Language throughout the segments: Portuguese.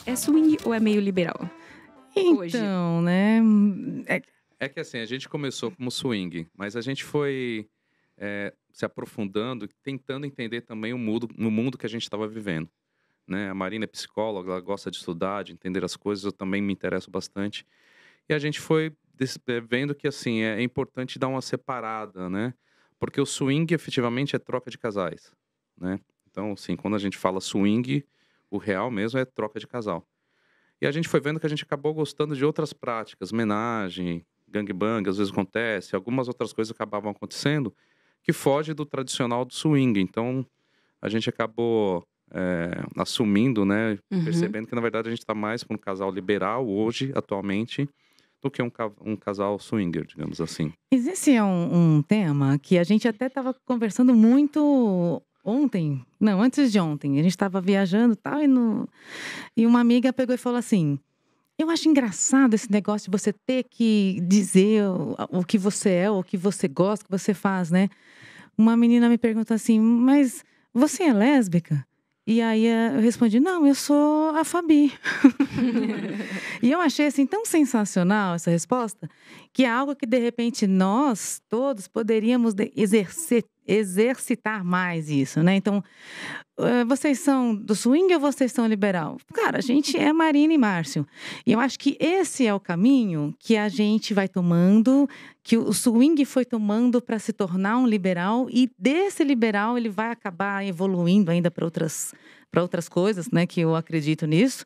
é swing ou é meio liberal? Hoje. Então, né? É que assim, a gente começou como swing, mas a gente foi se aprofundando, tentando entender também no mundo que a gente estava vivendo. Né? A Marina é psicóloga, ela gosta de estudar, de entender as coisas, eu também me interesso bastante. E a gente foi vendo que assim, é importante dar uma separada, né? Porque o swing efetivamente é troca de casais, né? Então, assim, quando a gente fala swing, o real mesmo é troca de casal. E a gente foi vendo que a gente acabou gostando de outras práticas, homenagem, gangbang, às vezes acontece, algumas outras coisas acabavam acontecendo que foge do tradicional do swing. Então, a gente acabou assumindo, né, percebendo que na verdade a gente está mais para um casal liberal hoje, atualmente, do que um casal swinger, digamos assim. Esse é um tema que a gente até estava conversando muito ontem. Não, antes de ontem. A gente estava viajando e tal, e uma amiga pegou e falou assim: eu acho engraçado esse negócio de você ter que dizer o que você é, o que você gosta, o que você faz, né? Uma menina me perguntou assim: mas você é lésbica? E aí eu respondi: não, eu sou a Fabi. E eu achei assim tão sensacional essa resposta, que é algo que de repente nós todos poderíamos exercitar mais isso, né? Então, vocês são do swing ou vocês são liberal? Cara, a gente é Marina e Márcio. E eu acho que esse é o caminho que a gente vai tomando, que o swing foi tomando para se tornar um liberal, e desse liberal ele vai acabar evoluindo ainda para outras coisas, né? Que eu acredito nisso.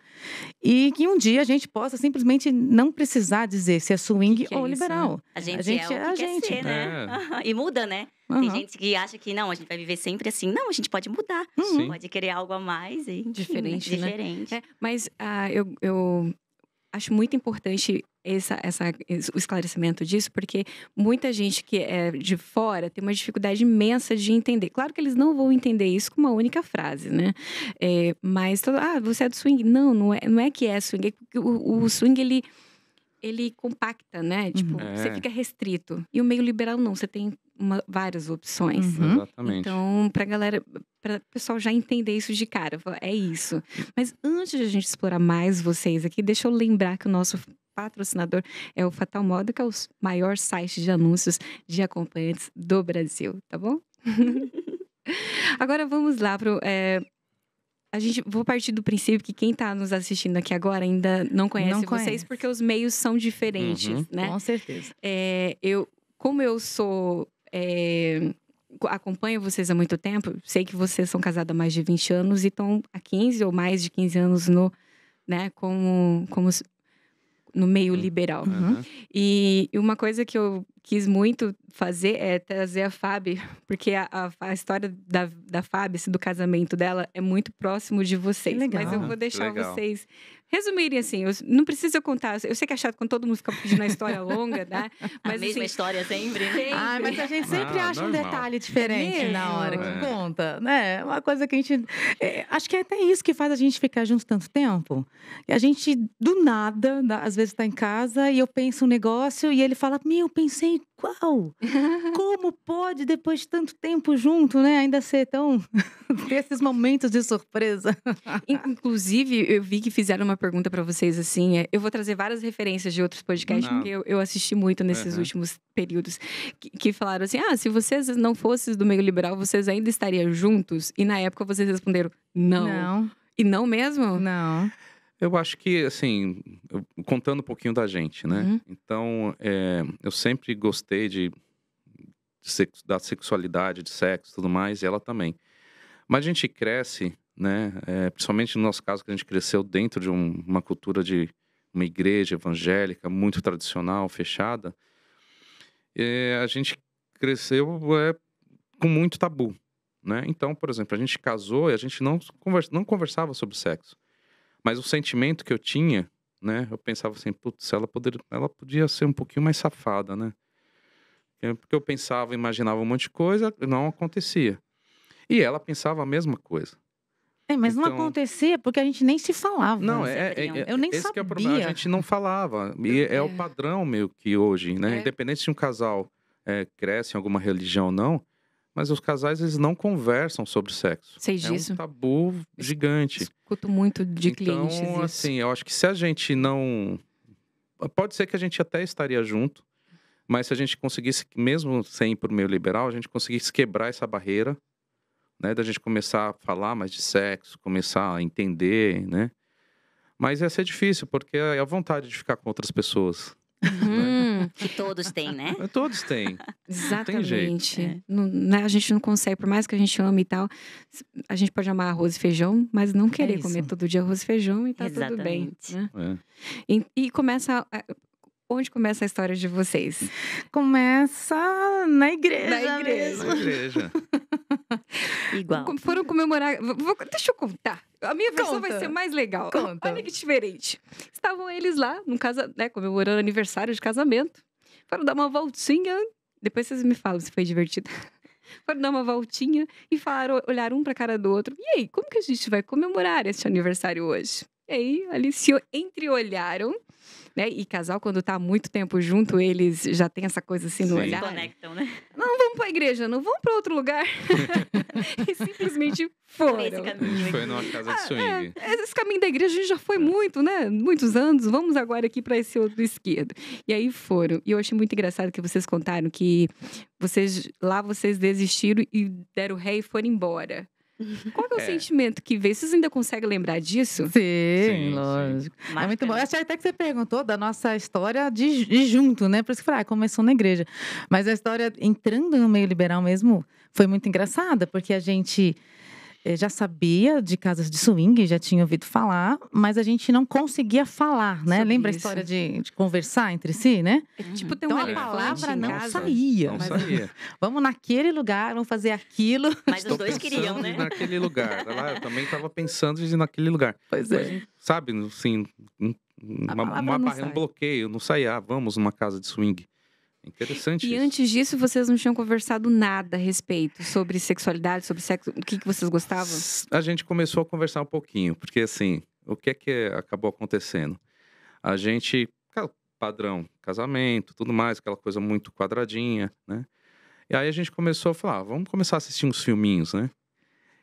E que um dia a gente possa simplesmente não precisar dizer se é swing Que é ou isso, liberal. né? A gente é o que quer ser, né? E muda, né? Tem Aham. gente que acha que não, a gente vai viver sempre assim. Não, a gente pode mudar. Sim. Pode querer algo a mais. E, enfim, Diferente, né? Diferente. Mas eu acho muito importante o esclarecimento disso, porque muita gente que é de fora tem uma dificuldade imensa de entender. Claro que eles não vão entender isso com uma única frase, né? Mas, você é do swing? Não é que é swing. O swing, ele compacta, né? Tipo, você fica restrito. E o meio liberal não, você tem várias opções. Uhum. Exatamente. Então, para o pessoal já entender isso de cara, falar, é isso. Mas antes de a gente explorar mais vocês aqui, deixa eu lembrar que o nosso patrocinador é o Fatal Moda, que é o maior site de anúncios de acompanhantes do Brasil, tá bom? Agora vamos lá pro... vou partir do princípio que quem está nos assistindo aqui agora ainda não conhece vocês, conhece. porque os meios são diferentes, né? Com certeza. Como eu sou... acompanho vocês há muito tempo, sei que vocês são casados há mais de 20 anos e estão há 15 ou mais de 15 anos no meio liberal. Uhum. E uma coisa que eu quis muito fazer é trazer a Fábio, porque a história da Fábio, assim, do casamento dela, é muito próximo de vocês. Que legal. Mas eu vou deixar Legal. vocês resumirem, assim. Não precisa eu contar. Eu sei que é chato quando todo mundo fica pedindo a história longa, né? A Mas, mesma assim, história sempre, né? Ah, mas a gente sempre acha um normal. detalhe diferente É na hora mesmo? que conta, né? Uma coisa que a gente... acho que é até isso que faz a gente ficar junto tanto tempo. E a gente, do nada, às vezes está em casa e eu penso um negócio e ele fala: meu, pensei igual. Como pode, depois de tanto tempo junto, né? Ainda ser tão... ter esses momentos de surpresa. Inclusive, eu vi que fizeram uma pergunta pra vocês, assim. Eu vou trazer várias referências de outros podcasts, Não. porque eu assisti muito nesses Uhum. últimos períodos. Que falaram assim: se vocês não fossem do meio liberal, vocês ainda estariam juntos? E na época vocês responderam: não. Não, E não mesmo? não. Eu acho que, assim, contando um pouquinho da gente, né? Uhum. Então, eu sempre gostei da sexualidade, de sexo e tudo mais, e ela também. Mas a gente cresce, né? Principalmente no nosso caso, que a gente cresceu dentro de uma cultura de uma igreja evangélica muito tradicional, fechada. A gente cresceu com muito tabu, né? Então, por exemplo, a gente casou e a gente não conversava sobre sexo. Mas o sentimento que eu tinha, né? Eu pensava assim: putz, ela podia ser um pouquinho mais safada, né? Porque eu pensava, imaginava um monte de coisa, não acontecia. E ela pensava a mesma coisa. Mas não Então- acontecia porque a gente nem se falava. Não, Eu nem esse que é o problema. A sabia. gente não falava. E é o padrão meio que hoje, né? É. Independente se um casal cresce em alguma religião ou não, mas os casais eles não conversam sobre sexo. Sei É disso. um tabu gigante. Escuto muito de clientes Então, isso. assim, eu acho que se a gente não... Pode ser que a gente até estaria junto, mas se a gente conseguisse, mesmo sem ir para o meio liberal, a gente conseguisse quebrar essa barreira, né? Da gente começar a falar mais de sexo, começar a entender, né? Mas ia ser difícil, porque é a vontade de ficar com outras pessoas. Que todos têm, né? Todos têm. Exatamente. É. Né, a gente não consegue, por mais que a gente ame e tal, a gente pode amar arroz e feijão, mas não querer isso. comer todo dia arroz e feijão e tá tudo bem. Exatamente. Né? É. E começa. Onde começa a história de vocês? Começa na igreja, Na igreja. mesmo. Igreja. Igual. Foram comemorar. Deixa eu contar. A minha versão vai Conta. ser mais legal. Conta. Olha que diferente. Estavam eles lá, né, comemorando aniversário de casamento. Foram dar uma voltinha. Depois vocês me falam se foi divertido. Foram dar uma voltinha e falaram, olharam um pra cara do outro. E aí, como que a gente vai comemorar esse aniversário hoje? E aí, ali se entreolharam. Né? E casal, quando tá há muito tempo junto, eles já têm essa coisa assim no Sim. olhar. Conectam, né? Não vamos pra igreja, não vamos pra outro lugar. E simplesmente foram. Esse A caminho gente foi aqui. numa casa de swing. Esse caminho da igreja a gente já foi muito, né? Muitos anos. Vamos agora aqui para esse outro esquerdo. E aí foram. E eu achei muito engraçado que vocês contaram que vocês desistiram e deram ré e foram embora. Qual que é o sentimento que veio? Vocês ainda conseguem lembrar disso? Sim, lógico. É muito bom. Eu achei até que você perguntou da nossa história de junto, né? Por isso que eu falei, começou na igreja. Mas a história entrando no meio liberal mesmo foi muito engraçada, porque a gente já sabia de casas de swing, já tinha ouvido falar, mas a gente não conseguia falar, né? Sobre Lembra isso. a história de conversar entre si, né? Tipo, tem Então um a elefante palavra em não casa. saía. Não Mas saía. vamos naquele lugar, vamos fazer aquilo. Mas Estou os dois queriam, pensando né? em ir naquele lugar. Lá eu também estava pensando em ir naquele lugar. Pois é. Sabe, assim, palavra não um sai. bloqueio, não saía. Vamos numa casa de swing. Interessante E isso. antes disso, vocês não tinham conversado nada a respeito sobre sexualidade, sobre sexo, o que vocês gostavam? A gente começou a conversar um pouquinho, porque assim, o que é que acabou acontecendo? A gente, padrão, casamento, tudo mais, aquela coisa muito quadradinha, né? E aí a gente começou a falar, vamos começar a assistir uns filminhos, né?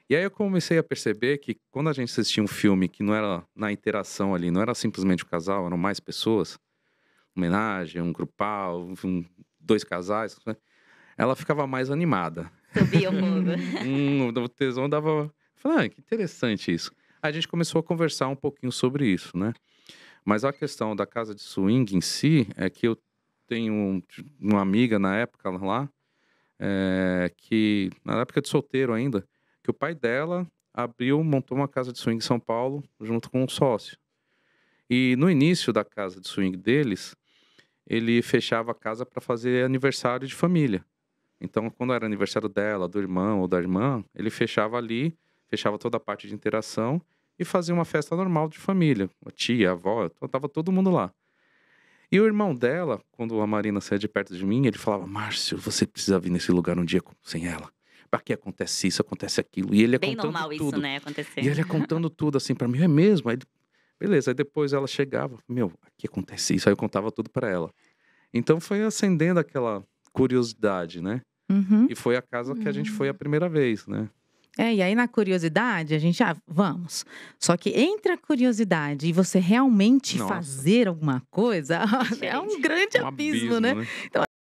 E aí eu comecei a perceber que quando a gente assistia um filme que não era na interação ali, não era simplesmente o casal, eram mais pessoas, homenagem, um grupal, dois casais, né? Ela ficava mais animada. Subia o fogo. O tesão dava... Falei, que interessante isso. Aí a gente começou a conversar um pouquinho sobre isso, né? Mas a questão da casa de swing em si é que eu tenho uma amiga na época lá, que na época de solteiro ainda, que o pai dela montou uma casa de swing em São Paulo junto com um sócio. E no início da casa de swing deles, ele fechava a casa para fazer aniversário de família. Então, quando era aniversário dela, do irmão ou da irmã, ele fechava ali, fechava toda a parte de interação e fazia uma festa normal de família. A tia, a avó, tava todo mundo lá. E o irmão dela, quando a Marina saía de perto de mim, ele falava, Márcio, você precisa vir nesse lugar um dia sem ela. Pra que acontece isso, acontece aquilo. E ele ia Bem contando normal tudo. isso, né? Acontecer. E ele ia contando tudo assim pra mim, é mesmo? Aí, beleza, aí depois ela chegava, aqui acontece isso. Aí eu contava tudo pra ela. Então foi acendendo aquela curiosidade, né? Uhum. E foi a casa que a gente foi a primeira vez, né? E aí na curiosidade, a gente, vamos. Só que entre a curiosidade e você realmente Nossa. fazer alguma coisa, é um grande Um abismo, né? né? Então